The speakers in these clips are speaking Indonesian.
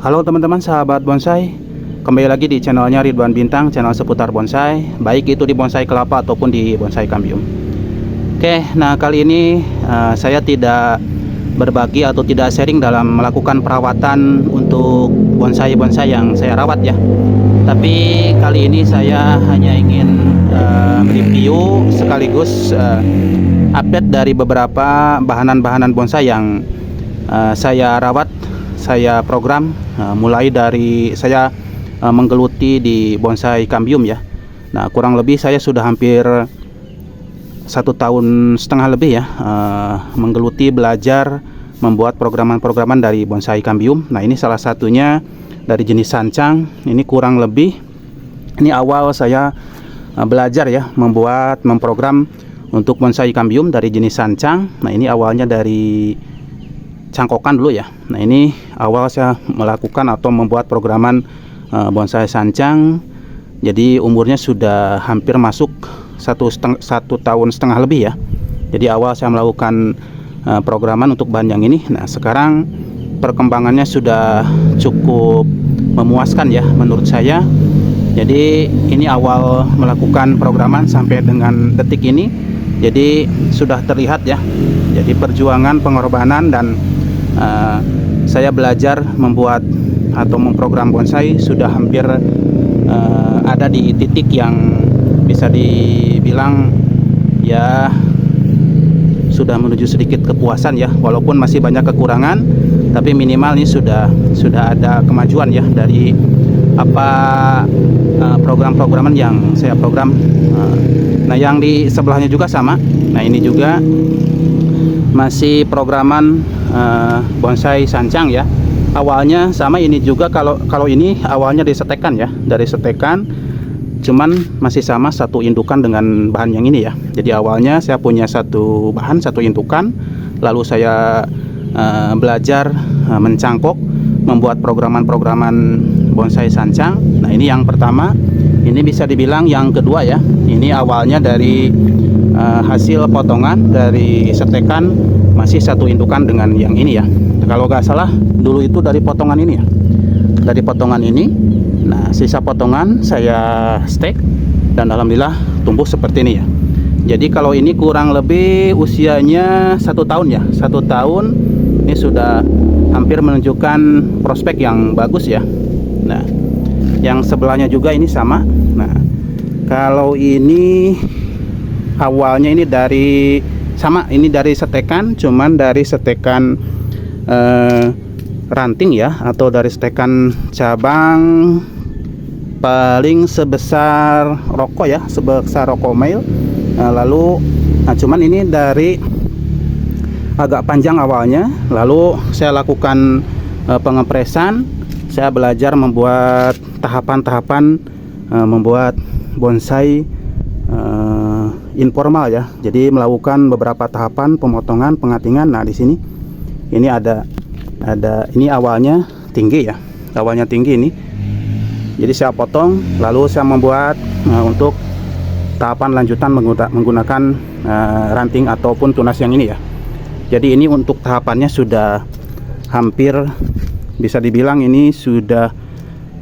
Halo teman-teman sahabat bonsai, kembali lagi di channelnya Ridwan Bintang, channel seputar bonsai, baik itu di bonsai kelapa ataupun di bonsai kambium. Oke, nah kali ini saya tidak berbagi atau tidak sharing dalam melakukan perawatan untuk bonsai-bonsai yang saya rawat ya. Tapi kali ini saya hanya ingin review sekaligus update dari beberapa bahanan-bahanan bonsai yang saya rawat, saya program, mulai dari saya menggeluti di bonsai kambium ya. Nah kurang lebih saya sudah hampir 1,5 tahun lebih ya menggeluti belajar membuat programan-programan dari bonsai kambium. Nah ini salah satunya dari jenis sancang. Ini kurang lebih ini awal saya belajar ya memprogram untuk bonsai kambium dari jenis sancang. Nah ini awalnya dari cangkokan dulu ya. Nah ini awal saya melakukan atau membuat programan bonsai sancang. Jadi umurnya sudah hampir masuk 1,5 tahun lebih ya. Jadi awal saya melakukan programan untuk bahan yang ini. Nah sekarang perkembangannya sudah cukup memuaskan ya menurut saya. Jadi ini awal melakukan programan sampai dengan detik ini. Jadi sudah terlihat ya. Jadi perjuangan, pengorbanan, dan saya belajar membuat atau memprogram bonsai sudah hampir ada di titik yang bisa dibilang ya sudah menuju sedikit kepuasan ya, walaupun masih banyak kekurangan, tapi minimal ini sudah ada kemajuan ya dari apa program-programan yang saya program. Nah yang di sebelahnya juga sama. Nah ini juga masih programan bonsai sancang ya. Awalnya sama, ini juga kalau ini awalnya dari setekan ya, dari setekan, cuman masih sama satu indukan dengan bahan yang ini ya. Jadi awalnya saya punya satu bahan, satu indukan, lalu saya belajar mencangkok, membuat programan-programan bonsai sancang. Nah ini yang pertama, ini bisa dibilang yang kedua ya. Ini awalnya dari hasil potongan dari setekan, masih satu indukan dengan yang ini ya. Kalau nggak salah dulu itu dari potongan ini ya, dari potongan ini. Nah sisa potongan saya stek dan alhamdulillah tumbuh seperti ini ya. Jadi kalau ini kurang lebih usianya 1 tahun ya, 1 tahun. Ini sudah hampir menunjukkan prospek yang bagus ya. Nah yang sebelahnya juga ini sama. Nah kalau ini awalnya ini dari sama, ini dari setekan, cuman dari setekan ranting ya, atau dari setekan cabang paling sebesar rokok ya, sebesar rokok mail. Lalu cuman ini dari agak panjang awalnya, lalu saya lakukan pengepresan. Saya belajar membuat tahapan-tahapan membuat bonsai informal ya. Jadi melakukan beberapa tahapan pemotongan, pengatingan. Nah di sini ini ada ini awalnya tinggi ya, awalnya tinggi ini. Jadi saya potong, lalu saya membuat untuk tahapan lanjutan menggunakan ranting ataupun tunas yang ini ya. Jadi ini untuk tahapannya sudah hampir bisa dibilang ini sudah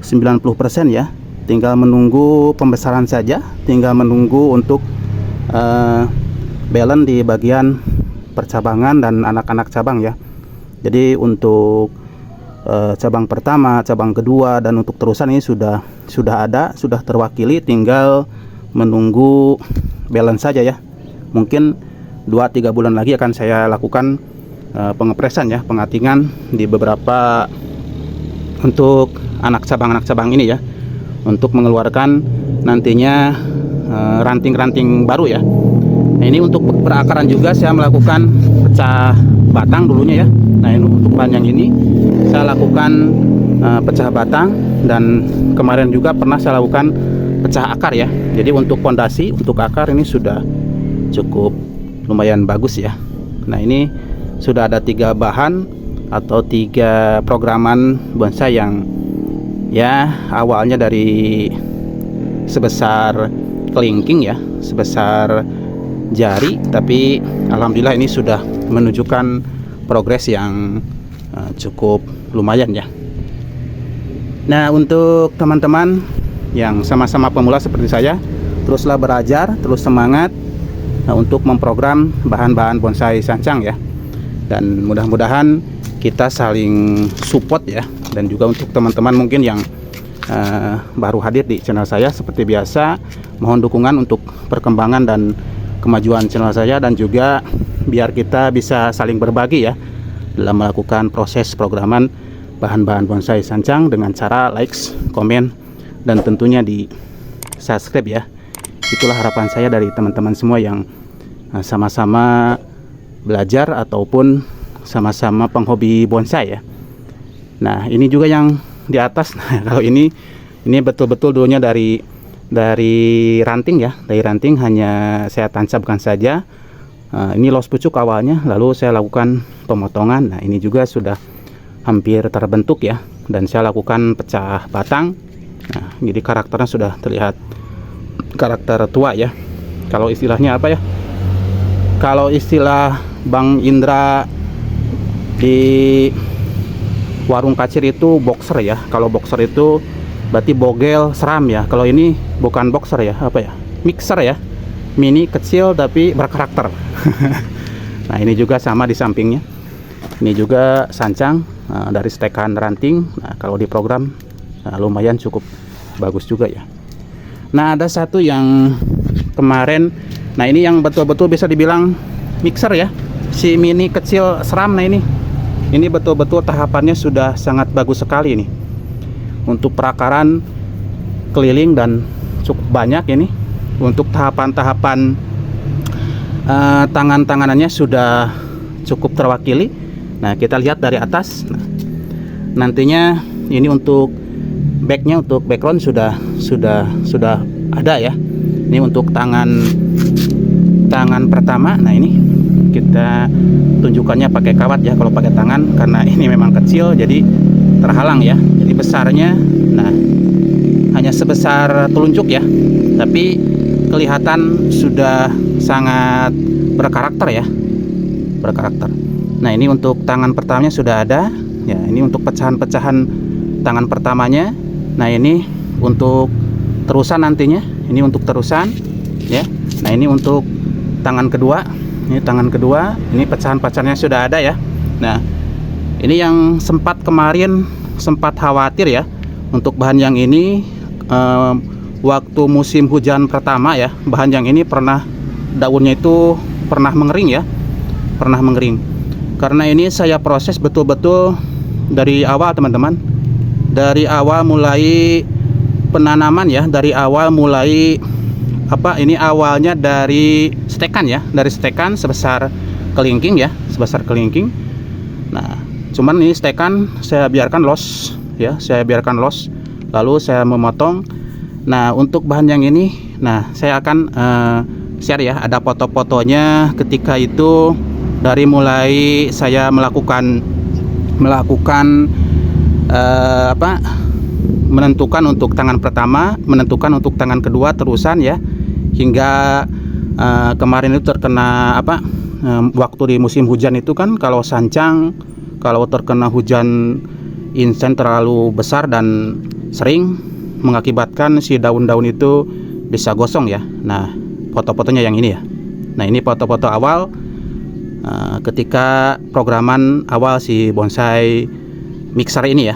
90% ya. Tinggal menunggu pembesaran saja, tinggal menunggu untuk balance di bagian percabangan dan anak-anak cabang ya. Jadi untuk cabang pertama, cabang kedua, dan untuk terusan ini sudah ada, sudah terwakili, tinggal menunggu balance saja ya. Mungkin 2-3 bulan lagi akan saya lakukan pengepresan ya, pengatingan di beberapa untuk anak cabang ini ya, untuk mengeluarkan nantinya ranting-ranting baru ya. Nah ini untuk perakaran juga saya melakukan pecah batang dulunya ya. Nah ini untuk bahan yang ini saya lakukan pecah batang, dan kemarin juga pernah saya lakukan pecah akar ya. Jadi untuk fondasi, untuk akar ini sudah cukup lumayan bagus ya. Nah ini sudah ada 3 bahan atau 3 programan bonsai yang ya awalnya dari sebesar kelingking ya, sebesar jari, tapi alhamdulillah ini sudah menunjukkan progres yang cukup lumayan ya. Nah, untuk teman-teman yang sama-sama pemula seperti saya, teruslah belajar, terus semangat untuk memprogram bahan-bahan bonsai sancang ya. Dan mudah-mudahan kita saling support ya. Dan juga untuk teman-teman mungkin yang baru hadir di channel saya, seperti biasa mohon dukungan untuk perkembangan dan kemajuan channel saya, dan juga biar kita bisa saling berbagi ya dalam melakukan proses programan bahan-bahan bonsai sancang dengan cara likes, komen, dan tentunya di subscribe ya. Itulah harapan saya dari teman-teman semua yang sama-sama belajar ataupun sama-sama penghobi bonsai ya. Nah, ini juga yang di atas. Nah, kalau ini betul-betul dulunya dari ranting ya, dari ranting hanya saya tancapkan saja. Ini los pucuk awalnya, lalu saya lakukan pemotongan. Nah, ini juga sudah hampir terbentuk ya, dan saya lakukan pecah batang. Nah, jadi karakternya sudah terlihat karakter tua ya. Kalau istilahnya apa ya, kalau istilah Bang Indra di warung kacir itu boxer ya. Kalau boxer itu berarti bogel seram ya. Kalau ini bukan boxer ya, apa ya, mixer ya, mini kecil tapi berkarakter. Nah, ini juga sama di sampingnya. Ini juga sancang dari stekan ranting. Nah, kalau diprogram lumayan cukup bagus juga ya. Nah, ada satu yang kemarin, nah ini yang betul-betul bisa dibilang mixer ya, si mini kecil seram. Nah, ini betul-betul tahapannya sudah sangat bagus sekali ini untuk perakaran keliling dan cukup banyak ini. Untuk tahapan-tahapan tangan-tanganannya sudah cukup terwakili. Nah, kita lihat dari atas. Nah, nantinya ini untuk backnya, untuk background sudah ada ya. Ini untuk tangan pertama. Nah, ini kita tunjukkannya pakai kawat ya. Kalau pakai tangan, karena ini memang kecil jadi terhalang ya. Jadi besarnya, nah, hanya sebesar telunjuk ya, tapi kelihatan sudah sangat berkarakter ya, berkarakter. Nah, ini untuk tangan pertamanya sudah ada ya. Ini untuk pecahan-pecahan tangan pertamanya. Nah, ini untuk terusan nantinya. Ini untuk terusan ya. Nah, ini untuk tangan kedua. Ini tangan kedua. Ini pecahan-pecahannya sudah ada ya. Nah, ini yang kemarin sempat khawatir ya untuk bahan yang ini. Waktu musim hujan pertama ya, bahan yang ini daunnya itu pernah mengering ya, pernah mengering. Karena ini saya proses betul-betul dari awal teman-teman, dari awal mulai penanaman ya, dari awal mulai ini awalnya dari stekan ya, dari stekan sebesar kelingking ya, sebesar kelingking. Nah, cuman ini stekan saya biarkan los ya, saya biarkan los, lalu saya memotong. Nah, untuk bahan yang ini, nah saya akan share ya, ada foto-fotonya ketika itu, dari mulai saya melakukan menentukan untuk tangan pertama, menentukan untuk tangan kedua, terusan ya, hingga kemarin itu terkena waktu di musim hujan itu kan, kalau sancang kalau terkena hujan insen terlalu besar dan sering, mengakibatkan si daun-daun itu bisa gosong ya. Nah, foto-fotonya yang ini ya. Nah, ini foto-foto awal ketika programan awal si bonsai mixer ini ya.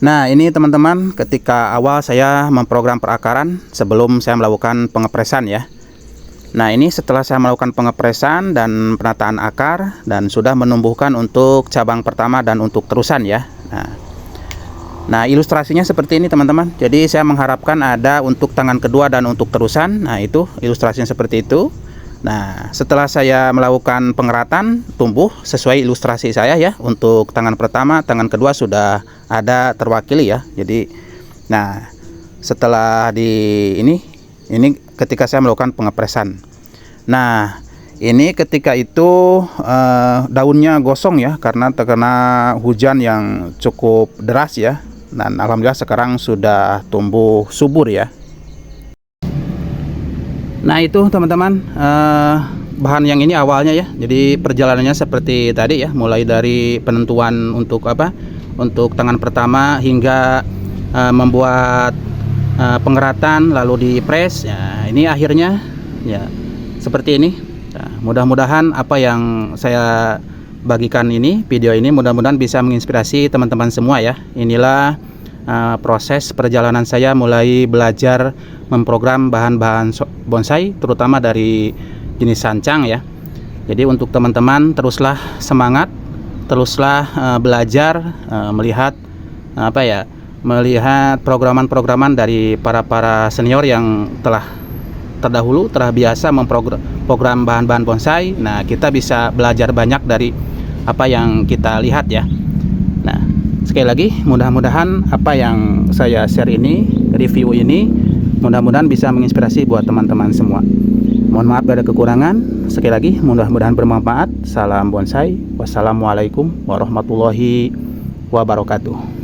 Nah, ini teman-teman ketika awal saya memprogram perakaran sebelum saya melakukan pengepresan ya. Nah, ini setelah saya melakukan pengepresan dan penataan akar dan sudah menumbuhkan untuk cabang pertama dan untuk terusan ya. Nah, ilustrasinya seperti ini teman-teman. Jadi saya mengharapkan ada untuk tangan kedua dan untuk terusan. Nah, itu ilustrasinya seperti itu. Nah, setelah saya melakukan pengeratan, tumbuh sesuai ilustrasi saya ya. Untuk tangan pertama, tangan kedua sudah ada terwakili ya. Jadi, nah, setelah ini ketika saya melakukan pengepresan. Nah, ini ketika itu daunnya gosong ya, karena terkena hujan yang cukup deras ya. Dan alhamdulillah sekarang sudah tumbuh subur ya. Nah, itu teman-teman bahan yang ini awalnya ya. Jadi perjalanannya seperti tadi ya, mulai dari penentuan untuk untuk tangan pertama hingga membuat pengeratan lalu di press ya. Ini akhirnya ya seperti ini. Nah, mudah-mudahan apa yang saya bagikan ini, video ini mudah-mudahan bisa menginspirasi teman-teman semua ya. Inilah proses perjalanan saya mulai belajar memprogram bahan-bahan bonsai, terutama dari jenis sancang ya. Jadi untuk teman-teman teruslah semangat, teruslah belajar, melihat melihat programan-programan dari para senior yang telah terdahulu, telah biasa memprogram bahan-bahan bonsai. Nah, kita bisa belajar banyak dari apa yang kita lihat ya. Nah, sekali lagi mudah-mudahan apa yang saya share ini, review ini, mudah-mudahan bisa menginspirasi buat teman-teman semua. Mohon maaf ada kekurangan. Sekali lagi mudah-mudahan bermanfaat. Salam bonsai. Wassalamualaikum warahmatullahi wabarakatuh.